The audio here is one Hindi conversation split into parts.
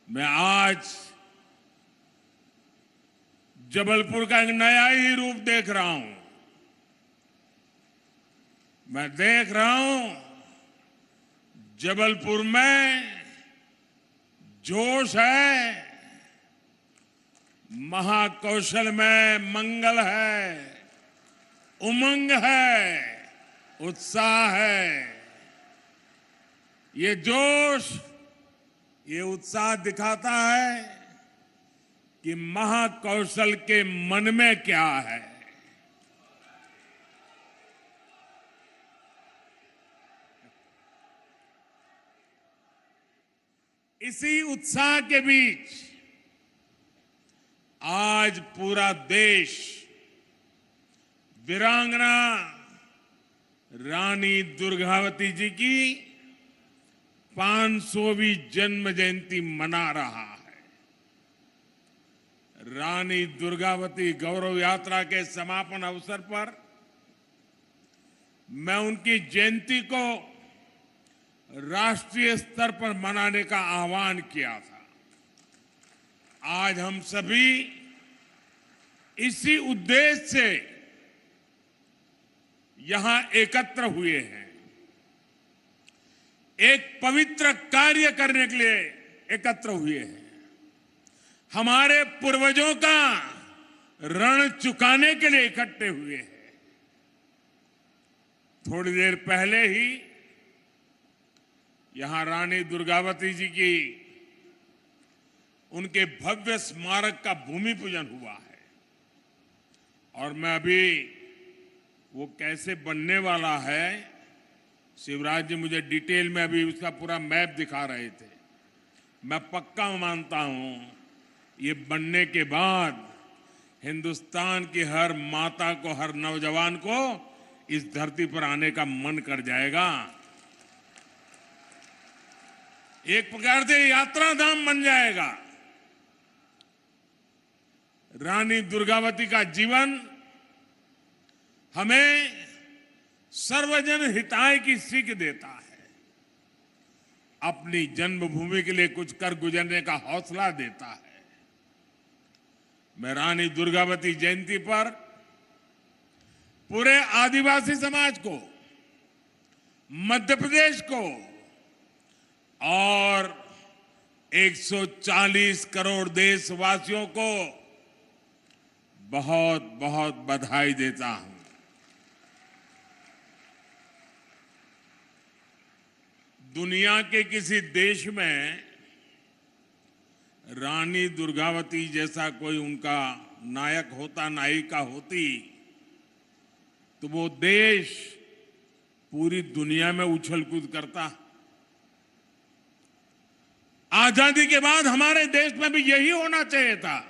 मैं आज जबलपुर का एक नया ही रूप देख रहा हूं। मैं देख रहा हूं जबलपुर में जोश है, महाकौशल में मंगल है, उमंग है, उत्साह है। ये जोश, ये उत्साह दिखाता है कि महाकौशल के मन में क्या है। इसी उत्साह के बीच आज पूरा देश वीरांगना रानी दुर्गावती जी की 500वीं जन्म जयंती मना रहा है। रानी दुर्गावती गौरव यात्रा के समापन अवसर पर मैं उनकी जयंती को राष्ट्रीय स्तर पर मनाने का आह्वान किया था। आज हम सभी इसी उद्देश्य से यहां एकत्र हुए हैं, एक पवित्र कार्य करने के लिए एकत्र हुए हैं। हमारे पूर्वजों का ऋण चुकाने के लिए इकट्ठे हुए हैं। थोड़ी देर पहले ही यहां रानी दुर्गावती जी की उनके भव्य स्मारक का भूमि पूजन हुआ है और मैं अभी वो कैसे बनने वाला है, शिवराज जी मुझे डिटेल में अभी उसका पूरा मैप दिखा रहे थे। मैं पक्का मानता हूं ये बनने के बाद हिंदुस्तान की हर माता को, हर नौजवान को इस धरती पर आने का मन कर जाएगा। एक प्रकार से यात्रा धाम बन जाएगा। रानी दुर्गावती का जीवन हमें सर्वजन हिताय की सीख देता है, अपनी जन्मभूमि के लिए कुछ कर गुजरने का हौसला देता है। मैं रानी दुर्गावती जयंती पर पूरे आदिवासी समाज को, मध्य प्रदेश को और 140 करोड़ देशवासियों को बहुत बहुत बधाई देता हूं। दुनिया के किसी देश में रानी दुर्गावती जैसा कोई उनका नायक होता, नायिका होती, तो वो देश पूरी दुनिया में उछल कूद करता। आजादी के बाद हमारे देश में भी यही होना चाहिए था,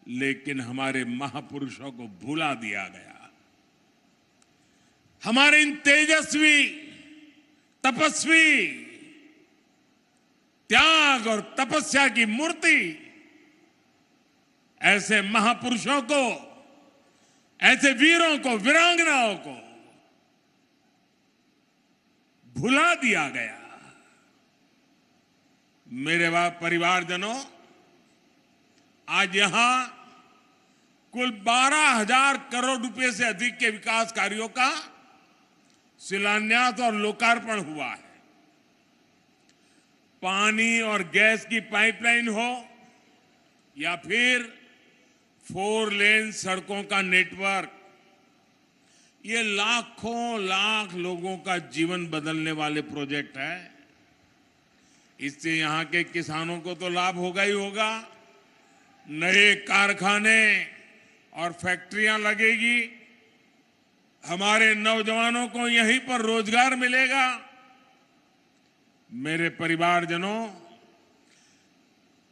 लेकिन हमारे महापुरुषों को भुला दिया गया। हमारे इन तेजस्वी, तपस्वी, त्याग और तपस्या की मूर्ति ऐसे महापुरुषों को, ऐसे वीरों को, वीरांगनाओं को भुला दिया गया। मेरे परिवारजनों, आज यहां कुल 12,000 करोड़ रुपए से अधिक के विकास कार्यों का शिलान्यास और लोकार्पण हुआ है। पानी और गैस की पाइपलाइन हो या फिर 4 लेन सड़कों का नेटवर्क, ये लाखों लाख लोगों का जीवन बदलने वाले प्रोजेक्ट है। इससे यहां के किसानों को तो लाभ होगा ही होगा, नए कारखाने और फैक्ट्रियां लगेगी, हमारे नौजवानों को यहीं पर रोजगार मिलेगा। मेरे परिवारजनों,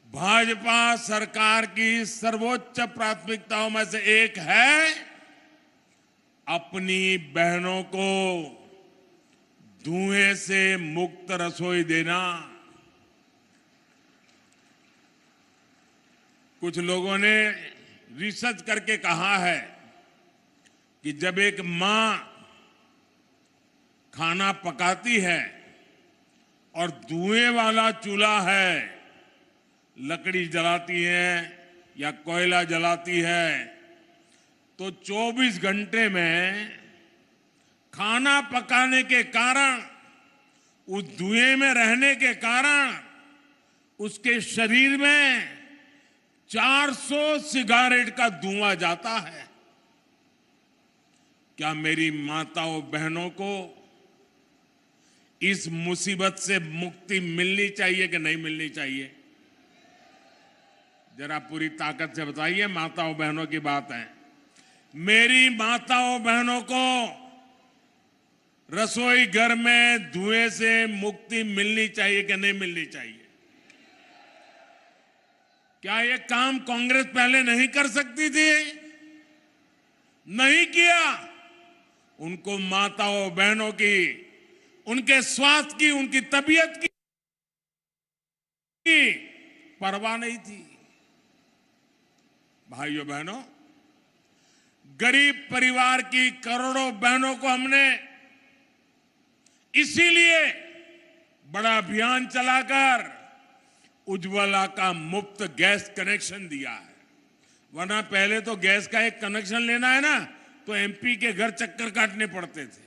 भाजपा सरकार की सर्वोच्च प्राथमिकताओं में से एक है अपनी बहनों को धुएं से मुक्त रसोई देना। कुछ लोगों ने रिसर्च करके कहा है कि जब एक मां खाना पकाती है और धुएं वाला चूल्हा है लकड़ी जलाती हैं या कोयला जलाती है तो 24 घंटे में खाना पकाने के कारण, उस धुएं में रहने के कारण उसके शरीर में 400 सिगारेट का धुआं जाता है। क्या मेरी माताओं बहनों को इस मुसीबत से मुक्ति मिलनी चाहिए कि नहीं मिलनी चाहिए? जरा पूरी ताकत से बताइए। माताओं बहनों की बात है। मेरी माताओं बहनों को रसोई घर में धुएं से मुक्ति मिलनी चाहिए कि नहीं मिलनी चाहिए? क्या ये काम कांग्रेस पहले नहीं कर सकती थी? नहीं किया। उनको माताओं बहनों की, उनके स्वास्थ्य की, उनकी तबीयत की परवाह नहीं थी। भाइयों बहनों, गरीब परिवार की करोड़ों बहनों को हमने इसीलिए बड़ा अभियान चलाकर उज्ज्वला का मुफ्त गैस कनेक्शन दिया है। वरना पहले तो गैस का एक कनेक्शन लेना है ना तो एमपी के घर चक्कर काटने पड़ते थे।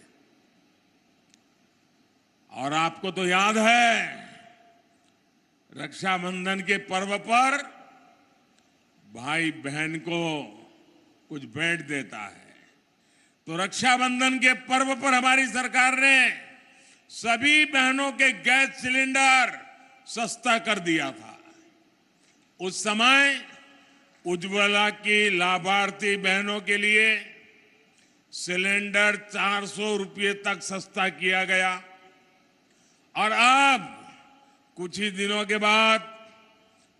और आपको तो याद है, रक्षाबंधन के पर्व पर भाई बहन को कुछ भेंट देता है, तो रक्षाबंधन के पर्व पर हमारी सरकार ने सभी बहनों के गैस सिलेंडर सस्ता कर दिया था। उस समय उज्ज्वला की लाभार्थी बहनों के लिए सिलेंडर 400 रुपये तक सस्ता किया गया। और अब कुछ ही दिनों के बाद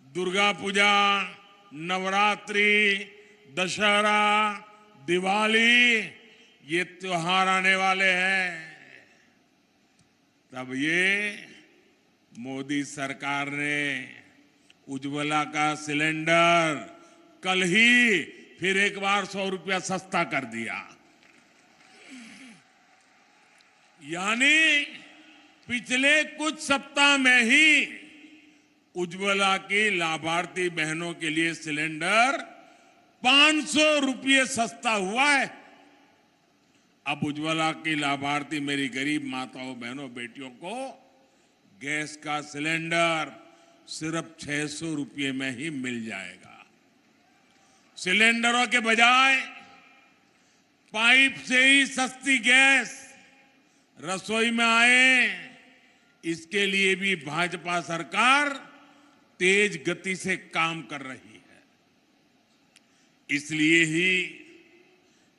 दुर्गा पूजा, नवरात्रि, दशहरा, दिवाली, ये त्योहार आने वाले हैं। तब ये मोदी सरकार ने उज्ज्वला का सिलेंडर कल ही फिर एक बार 100 रुपया सस्ता कर दिया। यानी पिछले कुछ सप्ताह में ही उज्ज्वला की लाभार्थी बहनों के लिए सिलेंडर 500 रुपये सस्ता हुआ है। अब उज्ज्वला की लाभार्थी मेरी गरीब माताओं बहनों बेटियों को गैस का सिलेंडर सिर्फ 600 रुपये में ही मिल जाएगा। सिलेंडरों के बजाय पाइप से ही सस्ती गैस रसोई में आए, इसके लिए भी भाजपा सरकार तेज गति से काम कर रही है। इसलिए ही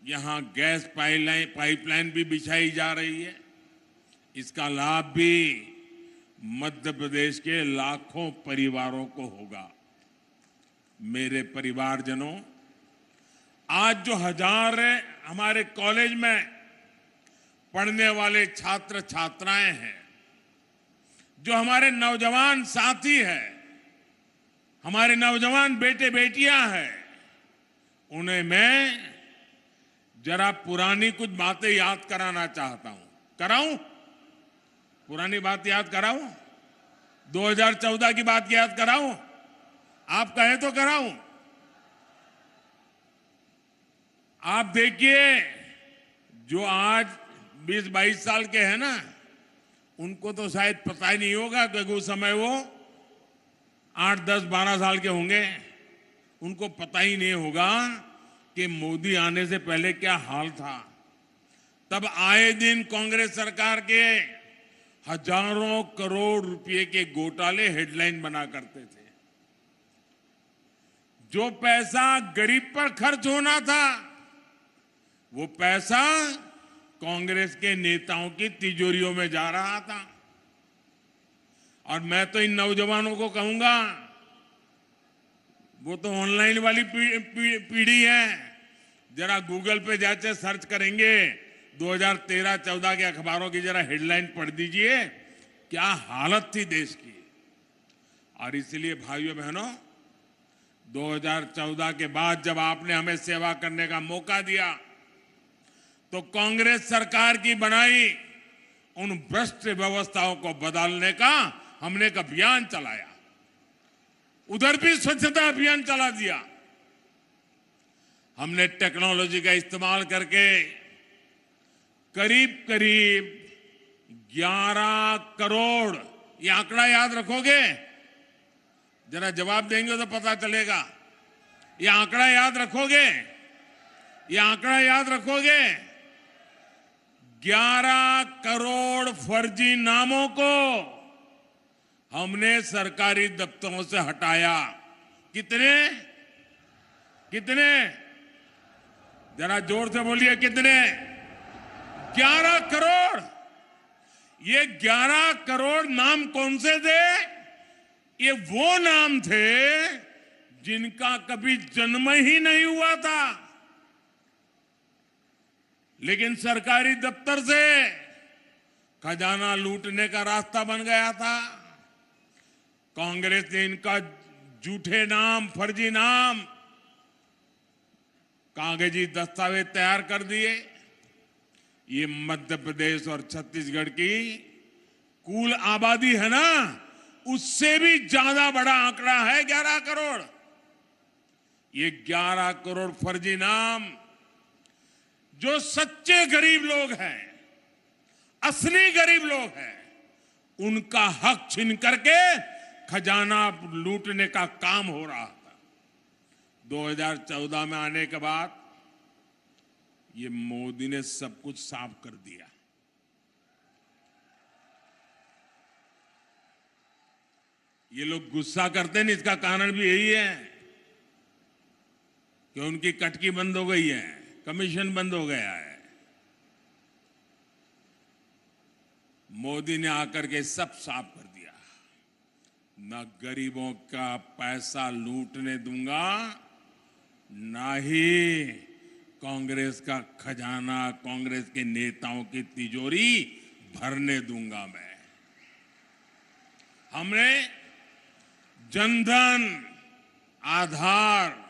यहां गैस पाइपलाइन भी बिछाई जा रही है। इसका लाभ भी मध्य प्रदेश के लाखों परिवारों को होगा। मेरे परिवारजनों, आज जो हमारे कॉलेज में पढ़ने वाले छात्र छात्राएं हैं, जो हमारे नौजवान साथी हैं, हमारे नौजवान बेटे बेटियां हैं, उन्हें मैं जरा पुरानी कुछ बातें याद कराना चाहता हूं। कराऊं? पुरानी बात याद कराऊं? 2014 की बात याद कराऊं? आप कहें तो कराऊं। आप देखिए, जो आज 20-22 साल के हैं ना, उनको तो शायद पता ही नहीं होगा, क्योंकि उस समय वो 8, 10, 12 साल के होंगे। उनको पता ही नहीं होगा कि मोदी आने से पहले क्या हाल था। तब आए दिन कांग्रेस सरकार के हजारों करोड़ रुपए के घोटाले हेडलाइन बना करते थे। जो पैसा गरीब पर खर्च होना था, वो पैसा कांग्रेस के नेताओं की तिजोरियों में जा रहा था। और मैं तो इन नौजवानों को कहूंगा, वो तो ऑनलाइन वाली पीढ़ी है, जरा गूगल पे जाके सर्च करेंगे 2013-14 के अखबारों की जरा हेडलाइन पढ़ दीजिए, क्या हालत थी देश की। और इसलिए भाइयों बहनों, 2014 के बाद जब आपने हमें सेवा करने का मौका दिया, तो कांग्रेस सरकार की बनाई उन भ्रष्ट व्यवस्थाओं को बदलने का हमने एक अभियान चलाया। उधर भी स्वच्छता अभियान चला दिया। हमने टेक्नोलॉजी का इस्तेमाल करके करीब करीब 11 करोड़, ये आंकड़ा याद रखोगे? जरा जवाब देंगे तो पता चलेगा। ये आंकड़ा याद रखोगे? ये आंकड़ा याद रखोगे? 11 करोड़ फर्जी नामों को हमने सरकारी दफ्तरों से हटाया। कितने? कितने? जरा जोर से बोलिए, कितने? 11 करोड़। ये 11 करोड़ नाम कौन से थे? ये वो नाम थे जिनका कभी जन्म ही नहीं हुआ था, लेकिन सरकारी दफ्तर से खजाना लूटने का रास्ता बन गया था। कांग्रेस ने इनका झूठे नाम, फर्जी नाम, कागजी दस्तावेज तैयार कर दिए। ये मध्य प्रदेश और छत्तीसगढ़ की कुल आबादी है ना, उससे भी ज्यादा बड़ा आंकड़ा है 11 करोड़। ये 11 करोड़ फर्जी नाम जो सच्चे गरीब लोग हैं, असली गरीब लोग हैं, उनका हक छीन करके खजाना लूटने का काम हो रहा था। 2014 में आने के बाद ये मोदी ने सब कुछ साफ कर दिया। ये लोग गुस्सा करते हैं, इसका कारण भी यही है कि उनकी कटकी बंद हो गई है, कमीशन बंद हो गया है। मोदी ने आकर के सब साफ कर दिया। न गरीबों का पैसा लूटने दूंगा, ना ही कांग्रेस का खजाना, कांग्रेस के नेताओं की तिजोरी भरने दूंगा मैं। हमने जनधन, आधार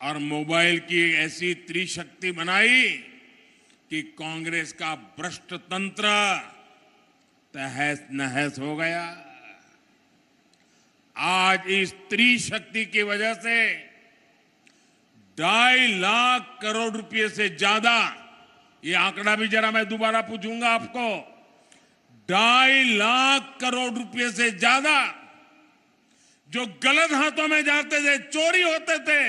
और मोबाइल की ऐसी त्रिशक्ति बनाई कि कांग्रेस का भ्रष्ट तंत्र तहस नहस हो गया। आज इस त्रिशक्ति की वजह से 2.5 लाख करोड़ रुपए से ज्यादा, ये आंकड़ा भी जरा मैं दोबारा पूछूंगा आपको, 2.5 लाख करोड़ रुपए से ज्यादा जो गलत हाथों में जाते थे, चोरी होते थे,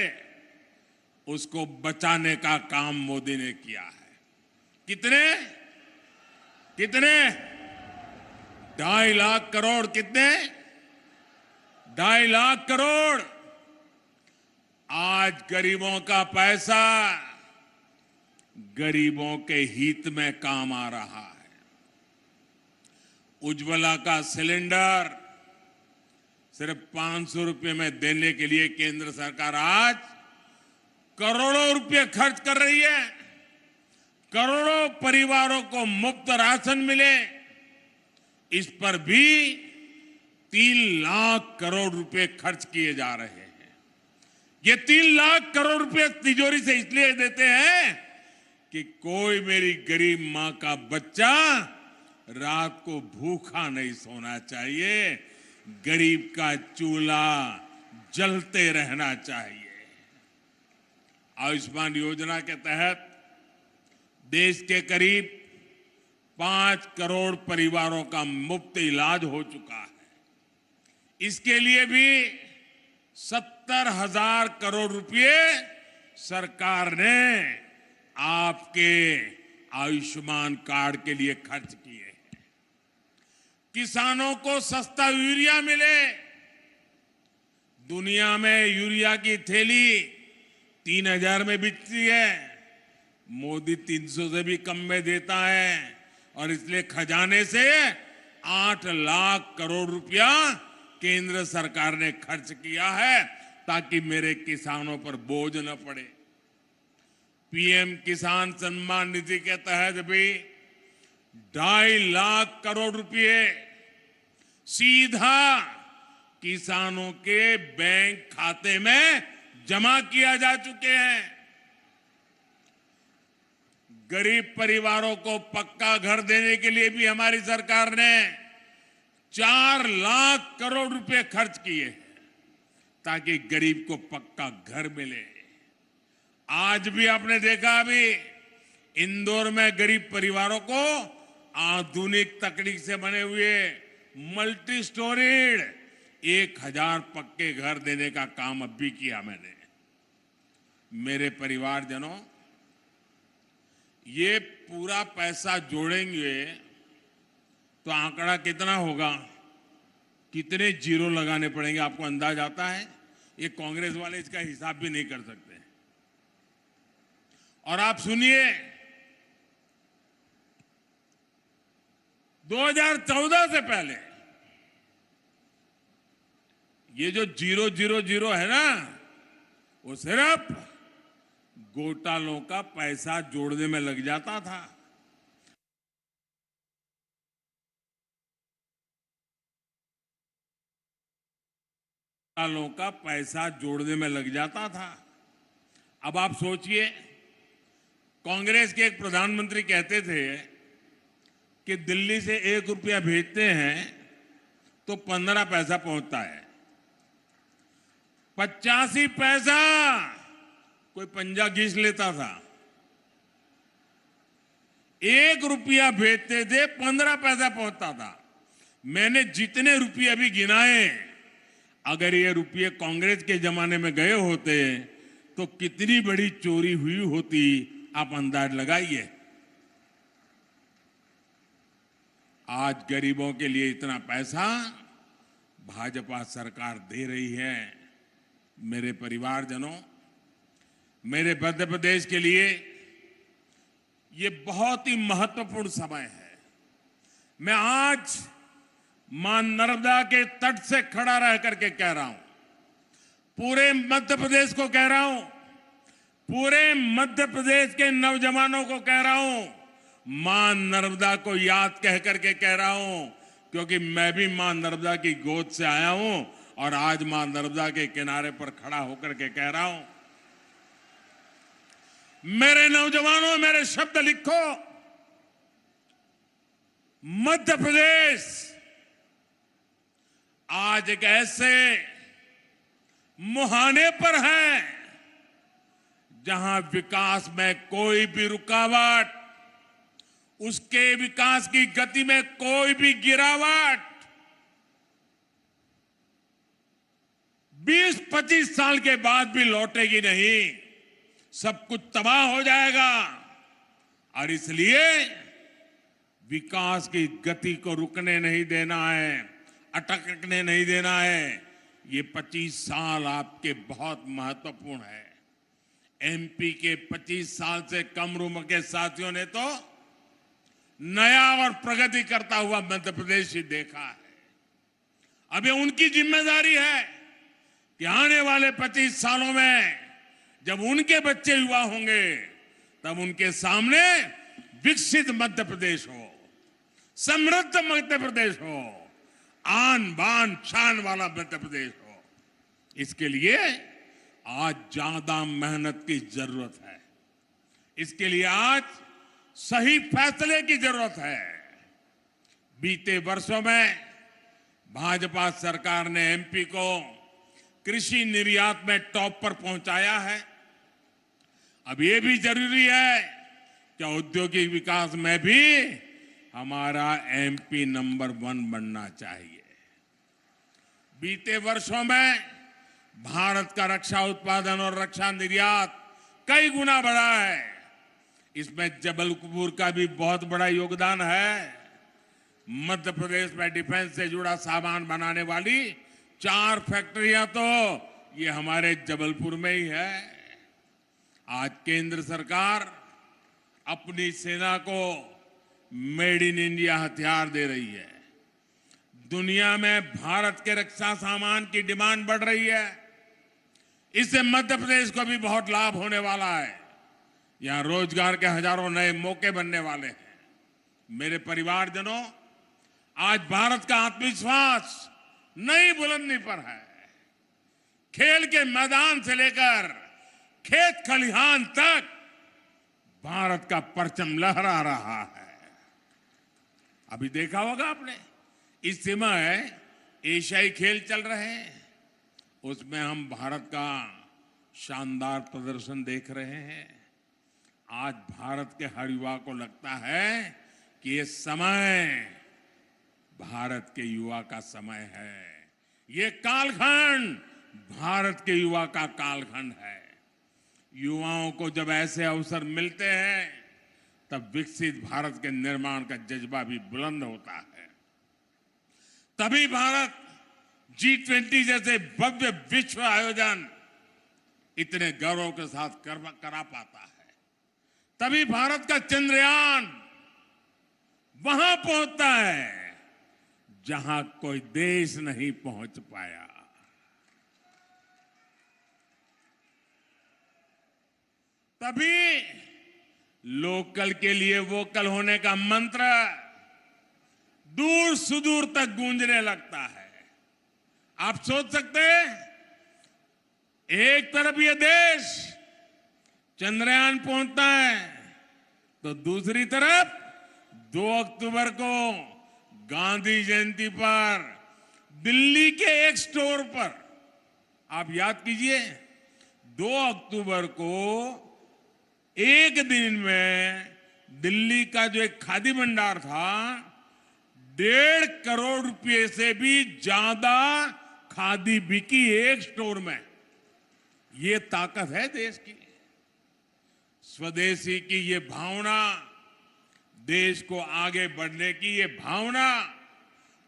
उसको बचाने का काम मोदी ने किया है। कितने? कितने? 2.5 लाख करोड़। कितने? 2.5 लाख करोड़। आज गरीबों का पैसा गरीबों के हित में काम आ रहा है। उज्ज्वला का सिलेंडर सिर्फ 500 रुपए में देने के लिए केंद्र सरकार आज करोड़ों रुपए खर्च कर रही है। करोड़ों परिवारों को मुफ्त राशन मिले, इस पर भी 3 लाख करोड़ रुपए खर्च किए जा रहे हैं। ये 3 लाख करोड़ रुपए तिजोरी से इसलिए देते हैं कि कोई मेरी गरीब मां का बच्चा रात को भूखा नहीं सोना चाहिए, गरीब का चूल्हा जलते रहना चाहिए। आयुष्मान योजना के तहत देश के करीब 5 करोड़ परिवारों का मुफ्त इलाज हो चुका है। इसके लिए भी 70,000 करोड़ रुपए सरकार ने आपके आयुष्मान कार्ड के लिए खर्च किए हैं। किसानों को सस्ता यूरिया मिले। दुनिया में यूरिया की थैली 3,000 में बिकती है, मोदी 300 से भी कम में देता है, और इसलिए खजाने से 8 लाख करोड़ रुपया केंद्र सरकार ने खर्च किया है ताकि मेरे किसानों पर बोझ न पड़े। पीएम किसान सम्मान निधि के तहत भी 2.5 लाख करोड़ रुपए सीधा किसानों के बैंक खाते में जमा किया जा चुके हैं। गरीब परिवारों को पक्का घर देने के लिए भी हमारी सरकार ने 4 लाख करोड़ रुपए खर्च किए हैं। ताकि गरीब को पक्का घर मिले। आज भी आपने देखा, अभी इंदौर में गरीब परिवारों को आधुनिक तकनीक से बने हुए मल्टी स्टोरीड 1000 पक्के घर देने का काम अब भी किया मैंने। मेरे परिवारजनों, ये पूरा पैसा जोड़ेंगे तो आंकड़ा कितना होगा, कितने जीरो लगाने पड़ेंगे, आपको अंदाज आता है? ये कांग्रेस वाले इसका हिसाब भी नहीं कर सकते। और आप सुनिए, 2014 से पहले ये जो 000 है ना, वो सिर्फ घोटालों का पैसा जोड़ने में लग जाता था। घोटालों का पैसा जोड़ने में लग जाता था। अब आप सोचिए, कांग्रेस के एक प्रधानमंत्री कहते थे कि दिल्ली से 1 रुपया भेजते हैं तो 15 पैसा पहुंचता है। 85 पैसा कोई पंजा घिस लेता था। 1 रुपया भेजते थे, 15 पैसा पहुंचता था। मैंने जितने रुपये अभी गिनाए, अगर ये रुपये कांग्रेस के जमाने में गए होते तो कितनी बड़ी चोरी हुई होती, आप अंदाज लगाइए। आज गरीबों के लिए इतना पैसा भाजपा सरकार दे रही है। मेरे परिवारजनों, मेरे मध्य प्रदेश के लिए ये बहुत ही महत्वपूर्ण समय है। मैं आज मां नर्मदा के तट से खड़ा रह करके कह रहा हूं, पूरे मध्य प्रदेश को कह रहा हूं, पूरे मध्य प्रदेश के नौजवानों को कह रहा हूं, मां नर्मदा को याद कह करके कह रहा हूं, क्योंकि मैं भी मां नर्मदा की गोद से आया हूं और आज मां नर्मदा के किनारे पर खड़ा होकर के कह रहा हूं, मेरे नौजवानों, मेरे शब्द लिखो। मध्य प्रदेश आज एक ऐसे मुहाने पर है जहां विकास में कोई भी रुकावट, उसके विकास की गति में कोई भी गिरावट 20-25 साल के बाद भी लौटेगी नहीं। सब कुछ तबाह हो जाएगा। और इसलिए विकास की गति को रुकने नहीं देना है, अटकने नहीं देना है। ये 25 साल आपके बहुत महत्वपूर्ण है। एमपी के 25 साल से कम उम्र के साथियों ने तो नया और प्रगति करता हुआ मध्य प्रदेश ही देखा है। अब ये उनकी जिम्मेदारी है कि आने वाले 25 सालों में जब उनके बच्चे युवा होंगे, तब उनके सामने विकसित मध्य प्रदेश हो, समृद्ध मध्य प्रदेश हो, आन बान शान वाला मध्य प्रदेश हो। इसके लिए आज ज्यादा मेहनत की जरूरत है। इसके लिए आज सही फैसले की जरूरत है। बीते वर्षों में भाजपा सरकार ने एमपी को कृषि निर्यात में टॉप पर पहुंचाया है। अब ये भी जरूरी है कि औद्योगिक विकास में भी हमारा एमपी नंबर 1 बनना चाहिए। बीते वर्षों में भारत का रक्षा उत्पादन और रक्षा निर्यात कई गुना बढ़ा है। इसमें जबलपुर का भी बहुत बड़ा योगदान है। मध्य प्रदेश में डिफेंस से जुड़ा सामान बनाने वाली 4 फैक्ट्रियां तो ये हमारे जबलपुर में ही है। आज केंद्र सरकार अपनी सेना को मेड इन इंडिया हथियार दे रही है। दुनिया में भारत के रक्षा सामान की डिमांड बढ़ रही है। इससे मध्य प्रदेश को भी बहुत लाभ होने वाला है। यहां रोजगार के हजारों नए मौके बनने वाले हैं। मेरे परिवारजनों, आज भारत का आत्मविश्वास नई बुलंदी पर है। खेल के मैदान से लेकर खेत खलिहान तक भारत का परचम लहरा रहा है। अभी देखा होगा आपने, इस समय एशियाई खेल चल रहे हैं। उसमें हम भारत का शानदार प्रदर्शन देख रहे हैं। आज भारत के हर युवा को लगता है कि ये समय भारत के युवा का समय है। ये कालखंड भारत के युवा का कालखंड है। युवाओं को जब ऐसे अवसर मिलते हैं तब विकसित भारत के निर्माण का जज्बा भी बुलंद होता है। तभी भारत G20 जैसे भव्य विश्व आयोजन इतने गौरव के साथ करा पाता है। तभी भारत का चंद्रयान वहां पहुंचता है जहां कोई देश नहीं पहुंच पाया। तभी लोकल के लिए वोकल होने का मंत्र दूर सुदूर तक गूंजने लगता है। आप सोच सकते हैं, एक तरफ ये देश चंद्रयान पहुंचता है तो दूसरी तरफ 2 अक्टूबर को गांधी जयंती पर दिल्ली के एक स्टोर पर, आप याद कीजिए, 2 अक्टूबर को एक दिन में दिल्ली का जो एक खादी भंडार था, 1.5 करोड़ रुपए से भी ज्यादा खादी बिकी एक स्टोर में। ये ताकत है देश की। स्वदेशी की ये भावना, देश को आगे बढ़ने की ये भावना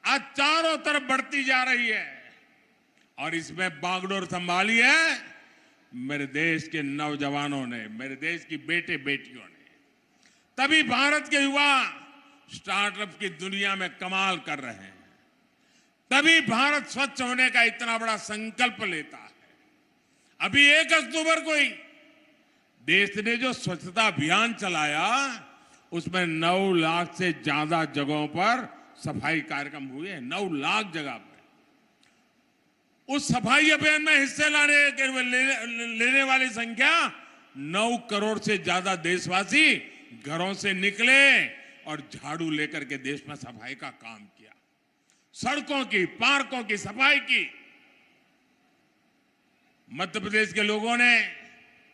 आज चारों तरफ बढ़ती जा रही है। और इसमें बागडोर संभाली है मेरे देश के नौजवानों ने, मेरे देश की बेटे बेटियों ने। तभी भारत के युवा स्टार्टअप की दुनिया में कमाल कर रहे हैं। तभी भारत स्वच्छ होने का इतना बड़ा संकल्प लेता है। अभी 1 अक्टूबर को ही देश ने जो स्वच्छता अभियान चलाया, उसमें 9 लाख से ज्यादा जगहों पर सफाई कार्यक्रम हुए। 9 लाख जगह पर उस सफाई अभियान में हिस्से लेने वाली संख्या 9 करोड़ से ज्यादा देशवासी घरों से निकले और झाड़ू लेकर के देश में सफाई का काम किया। सड़कों की, पार्कों की सफाई की। मध्य प्रदेश के लोगों ने,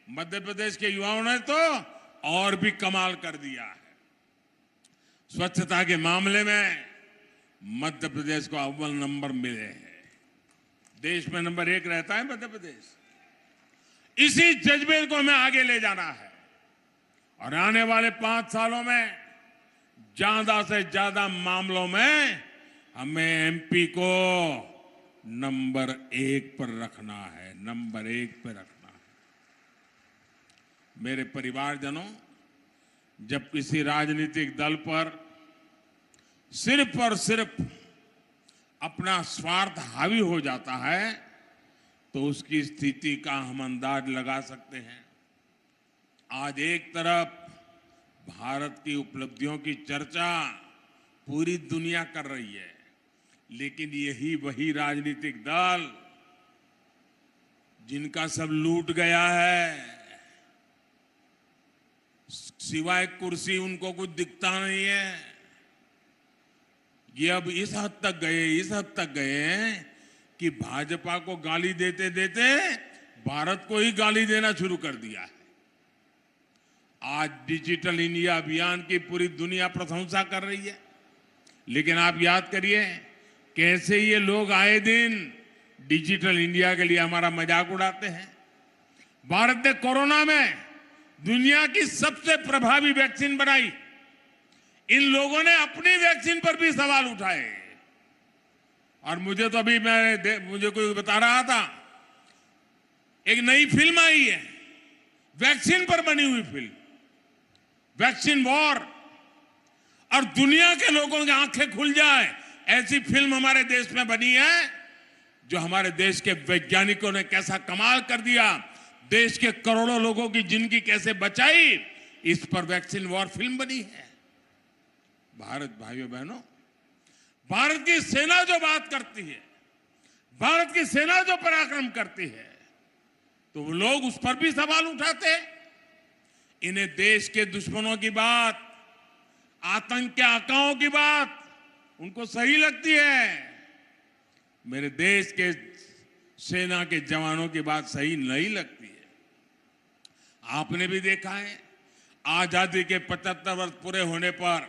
मध्य प्रदेश के युवाओं ने तो और भी कमाल कर दिया है। स्वच्छता के मामले में मध्य प्रदेश को अव्वल नंबर मिले हैं। देश में नंबर 1 रहता है मध्य प्रदेश। इसी जज्बे को हमें आगे ले जाना है और आने वाले 5 सालों में ज्यादा से ज्यादा मामलों में हमें एमपी को नंबर 1 पर रखना है, नंबर 1 पर रखना है। मेरे परिवारजनों, जब किसी राजनीतिक दल पर सिर्फ और सिर्फ अपना स्वार्थ हावी हो जाता है तो उसकी स्थिति का हम अंदाज लगा सकते हैं। आज एक तरफ भारत की उपलब्धियों की चर्चा पूरी दुनिया कर रही है, लेकिन यही वही राजनीतिक दल जिनका सब लूट गया है, सिवाय कुर्सी उनको कुछ दिखता नहीं है, ये अब इस हद तक गए कि भाजपा को गाली देते देते भारत को ही गाली देना शुरू कर दिया है। आज डिजिटल इंडिया अभियान की पूरी दुनिया प्रशंसा कर रही है, लेकिन आप याद करिए कैसे ये लोग आए दिन डिजिटल इंडिया के लिए हमारा मजाक उड़ाते हैं। भारत ने कोरोना में दुनिया की सबसे प्रभावी वैक्सीन बनाई। इन लोगों ने अपनी वैक्सीन पर भी सवाल उठाए। और मुझे तो अभी मुझे कोई बता रहा था, एक नई फिल्म आई है वैक्सीन पर बनी हुई फिल्म, वैक्सीन वॉर, और दुनिया के लोगों की आंखें खुल जाए ऐसी फिल्म हमारे देश में बनी है। जो हमारे देश के वैज्ञानिकों ने कैसा कमाल कर दिया, देश के करोड़ों लोगों की जिंदगी कैसे बचाई, इस पर वैक्सीन वॉर फिल्म बनी है। भारत, भाइयों बहनों, भारत की सेना जो बात करती है, भारत की सेना जो पराक्रम करती है, तो वो लोग उस पर भी सवाल उठाते हैं। इन्हें देश के दुश्मनों की बात, आतंक के आकाओं की बात उनको सही लगती है। मेरे देश के सेना के जवानों की बात सही नहीं लगती है। आपने भी देखा है, आजादी के 75 वर्ष पूरे होने पर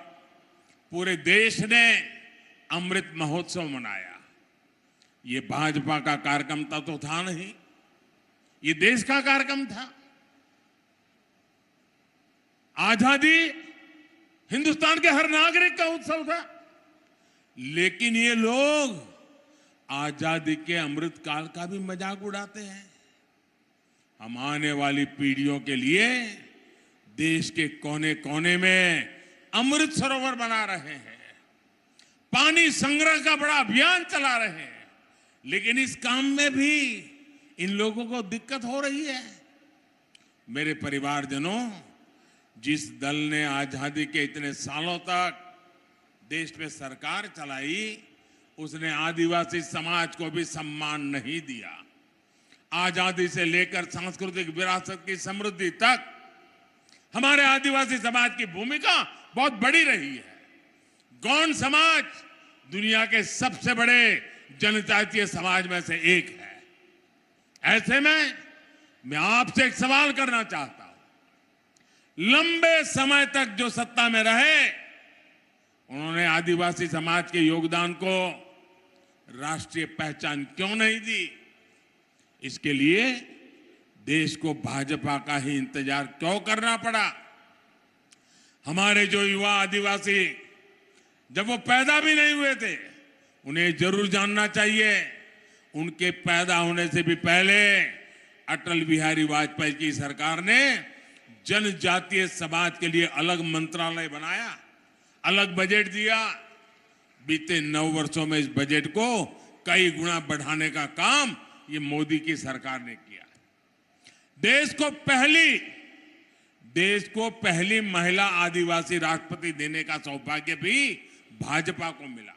पूरे देश ने अमृत महोत्सव मनाया। ये भाजपा का कार्यक्रम तो था नहीं, ये देश का कार्यक्रम था। आजादी हिंदुस्तान के हर नागरिक का उत्सव था, लेकिन ये लोग आजादी के अमृत काल का भी मजाक उड़ाते हैं। हम आने वाली पीढ़ियों के लिए देश के कोने कोने में अमृत सरोवर बना रहे हैं, पानी संग्रह का बड़ा अभियान चला रहे हैं, लेकिन इस काम में भी इन लोगों को दिक्कत हो रही है। मेरे परिवारजनों, जिस दल ने आजादी के इतने सालों तक देश में सरकार चलाई, उसने आदिवासी समाज को भी सम्मान नहीं दिया। आजादी से लेकर सांस्कृतिक विरासत की समृद्धि तक हमारे आदिवासी समाज की भूमिका बहुत बड़ी रही है। गौंड समाज दुनिया के सबसे बड़े जनजातीय समाज में से एक है। ऐसे में मैं आपसे एक सवाल करना चाहता हूं। लंबे समय तक जो सत्ता में रहे, उन्होंने आदिवासी समाज के योगदान को राष्ट्रीय पहचान क्यों नहीं दी? इसके लिए देश को भाजपा का ही इंतजार क्यों करना पड़ा? हमारे जो युवा आदिवासी, जब वो पैदा भी नहीं हुए थे, उन्हें जरूर जानना चाहिए, उनके पैदा होने से भी पहले अटल बिहारी वाजपेयी की सरकार ने जनजातीय समाज के लिए अलग मंत्रालय बनाया, अलग बजट दिया। बीते 9 वर्षों में इस बजट को कई गुना बढ़ाने का काम ये मोदी की सरकार ने किया। देश को पहली महिला आदिवासी राष्ट्रपति देने का सौभाग्य भी भाजपा को मिला।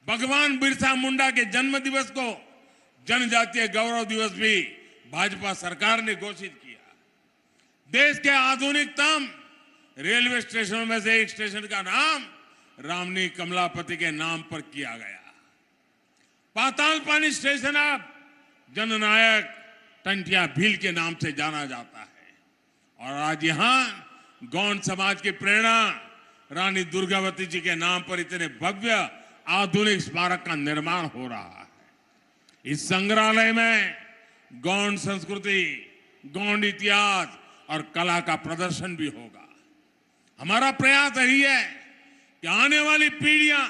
भगवान बिरसा मुंडा के जन्म दिवस को जनजातीय गौरव दिवस भी भाजपा सरकार ने घोषित किया। देश के आधुनिकतम रेलवे स्टेशनों में से एक स्टेशन का नाम रामनी कमलापति के नाम पर किया गया। पाताल पानी स्टेशन अब जननायक टंटिया भील के नाम से जाना जाता है। और आज यहां गौंड समाज की प्रेरणा रानी दुर्गावती जी के नाम पर इतने भव्य आधुनिक स्मारक का निर्माण हो रहा है। इस संग्रहालय में गौंड संस्कृति, गौंड इतिहास और कला का प्रदर्शन भी होगा। हमारा प्रयास यही है कि आने वाली पीढ़ियां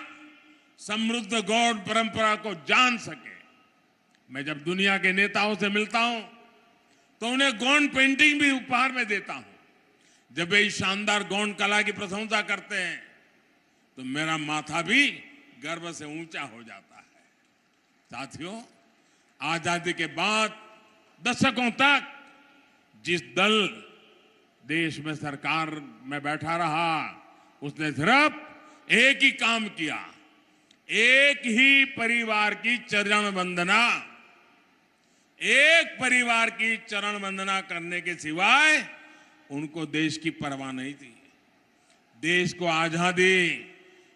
समृद्ध गौड़ परंपरा को जान सके। मैं जब दुनिया के नेताओं से मिलता हूं तो उन्हें गौड़ पेंटिंग भी उपहार में देता हूं। जब वे इस शानदार गौड़ कला की प्रशंसा करते हैं तो मेरा माथा भी गर्व से ऊंचा हो जाता है। साथियों, आजादी के बाद दशकों तक जिस दल देश में सरकार में बैठा रहा, उसने सिर्फ एक ही काम किया, एक ही परिवार की चरण वंदना, एक परिवार की चरण वंदना करने के सिवाय उनको देश की परवाह नहीं थी। देश को आजादी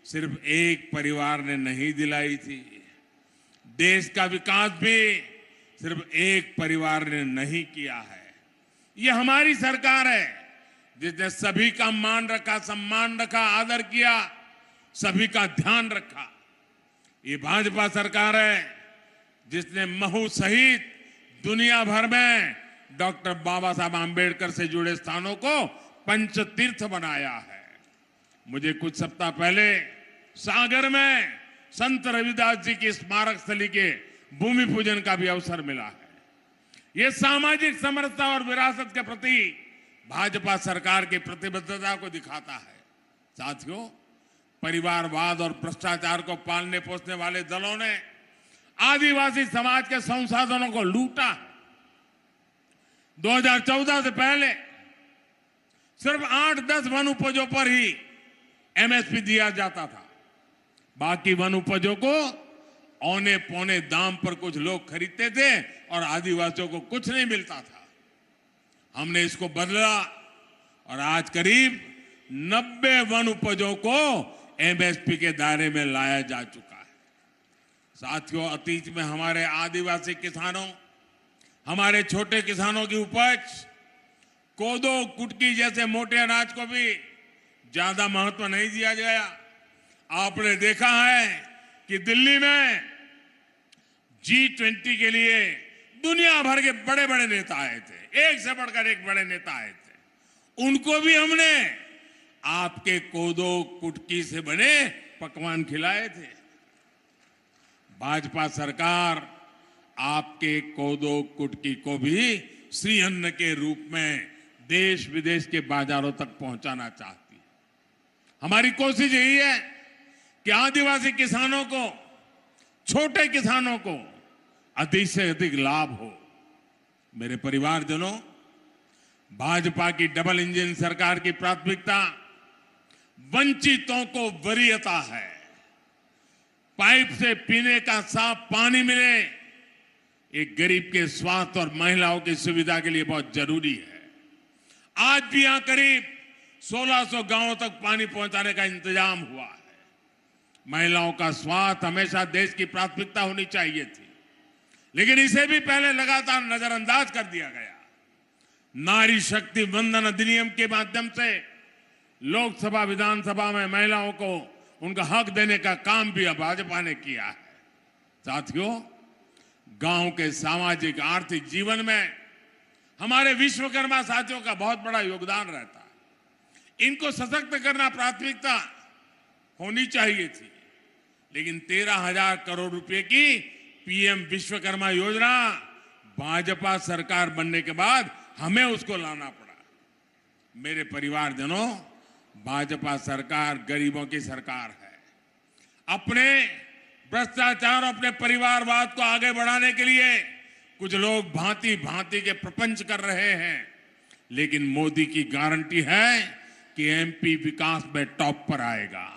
सिर्फ एक परिवार ने नहीं दिलाई थी, देश का विकास भी सिर्फ एक परिवार ने नहीं किया है। ये हमारी सरकार है जिसने सभी का मान रखा, सम्मान रखा, आदर किया, सभी का ध्यान रखा। ये भाजपा सरकार है जिसने महू सहित दुनिया भर में डॉक्टर बाबा साहब आंबेडकर से जुड़े स्थानों को पंच तीर्थ बनाया है। मुझे कुछ सप्ताह पहले सागर में संत रविदास जी की स्मारक स्थली के भूमि पूजन का भी अवसर मिला है। यह सामाजिक समरसता और विरासत के प्रति भाजपा सरकार की प्रतिबद्धता को दिखाता है। साथियों, परिवारवाद और भ्रष्टाचार को पालने पोसने वाले दलों ने आदिवासी समाज के संसाधनों को लूटा है। 2014 से पहले सिर्फ 8-10 वन उपजों पर ही एमएसपी दिया जाता था। बाकी वन उपजों को औने पौने दाम पर कुछ लोग खरीदते थे और आदिवासियों को कुछ नहीं मिलता था। हमने इसको बदला और आज करीब 90 वन उपजों को एमएसपी के दायरे में लाया जा चुका है। साथियों, अतीत में हमारे आदिवासी किसानों, हमारे छोटे किसानों की उपज कोदो, कुटकी जैसे मोटे अनाज को भी ज्यादा महत्व नहीं दिया गया। आपने देखा है कि दिल्ली में G20 के लिए दुनिया भर के बड़े बड़े नेता आए थे, एक से बढ़कर एक बड़े नेता आए थे। उनको भी हमने आपके कोदो कुटकी से बने पकवान खिलाए थे। भाजपा सरकार आपके कोदो कुटकी को भी श्री अन्न के रूप में देश विदेश के बाजारों तक पहुंचाना चाहती है। हमारी कोशिश यही है कि आदिवासी किसानों को, छोटे किसानों को अधिक से अधिक लाभ हो। मेरे परिवारजनों, भाजपा की डबल इंजन सरकार की प्राथमिकता वंचितों को वरीयता है। पाइप से पीने का साफ पानी मिले, एक गरीब के स्वास्थ्य और महिलाओं की सुविधा के लिए बहुत जरूरी है। आज भी यहां करीब 1600 गांवों तक पानी पहुंचाने का इंतजाम हुआ है। महिलाओं का स्वास्थ्य हमेशा देश की प्राथमिकता होनी चाहिए थी, लेकिन इसे भी पहले लगातार नजरअंदाज कर दिया गया। नारी शक्ति वंदन अधिनियम के माध्यम से लोकसभा, विधानसभा में महिलाओं को उनका हक देने का काम भी भाजपा ने किया है। साथियों, गांव के सामाजिक आर्थिक जीवन में हमारे विश्वकर्मा साथियों का बहुत बड़ा योगदान रहता है। इनको सशक्त करना प्राथमिकता होनी चाहिए थी, लेकिन 13,000 करोड़ रुपए की पीएम विश्वकर्मा योजना भाजपा सरकार बनने के बाद हमें उसको लाना पड़ा। मेरे परिवारजनों, भाजपा सरकार गरीबों की सरकार है। अपने भ्रष्टाचार, अपने परिवारवाद को आगे बढ़ाने के लिए कुछ लोग भांति भांति के प्रपंच कर रहे हैं, लेकिन मोदी की गारंटी है कि एमपी विकास में टॉप पर आएगा।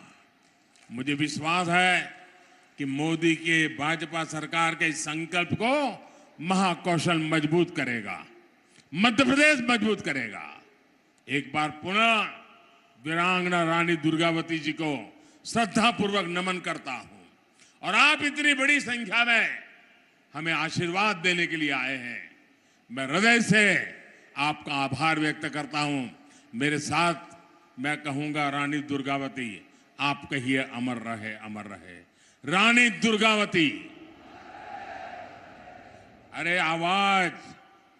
मुझे विश्वास है कि मोदी के भाजपा सरकार के इस संकल्प को महाकौशल मजबूत करेगा, मध्य प्रदेश मजबूत करेगा। एक बार पुनः वीरांगना रानी दुर्गावती जी को श्रद्धापूर्वक नमन करता हूं, और आप इतनी बड़ी संख्या में हमें आशीर्वाद देने के लिए आए हैं। मैं हृदय से आपका आभार व्यक्त करता हूं। मेरे साथ मैं कहूंगा, रानी दुर्गावती, आप कहिए अमर रहे, अमर रहे। रानी दुर्गावती। अरे आवाज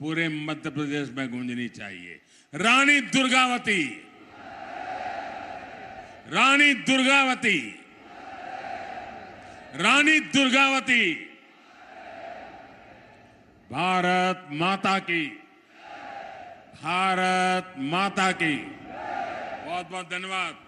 पूरे मध्य प्रदेश में गूंजनी चाहिए। रानी दुर्गावती, रानी दुर्गावती, रानी दुर्गावती। भारत माता की, भारत माता की। बहुत बहुत धन्यवाद।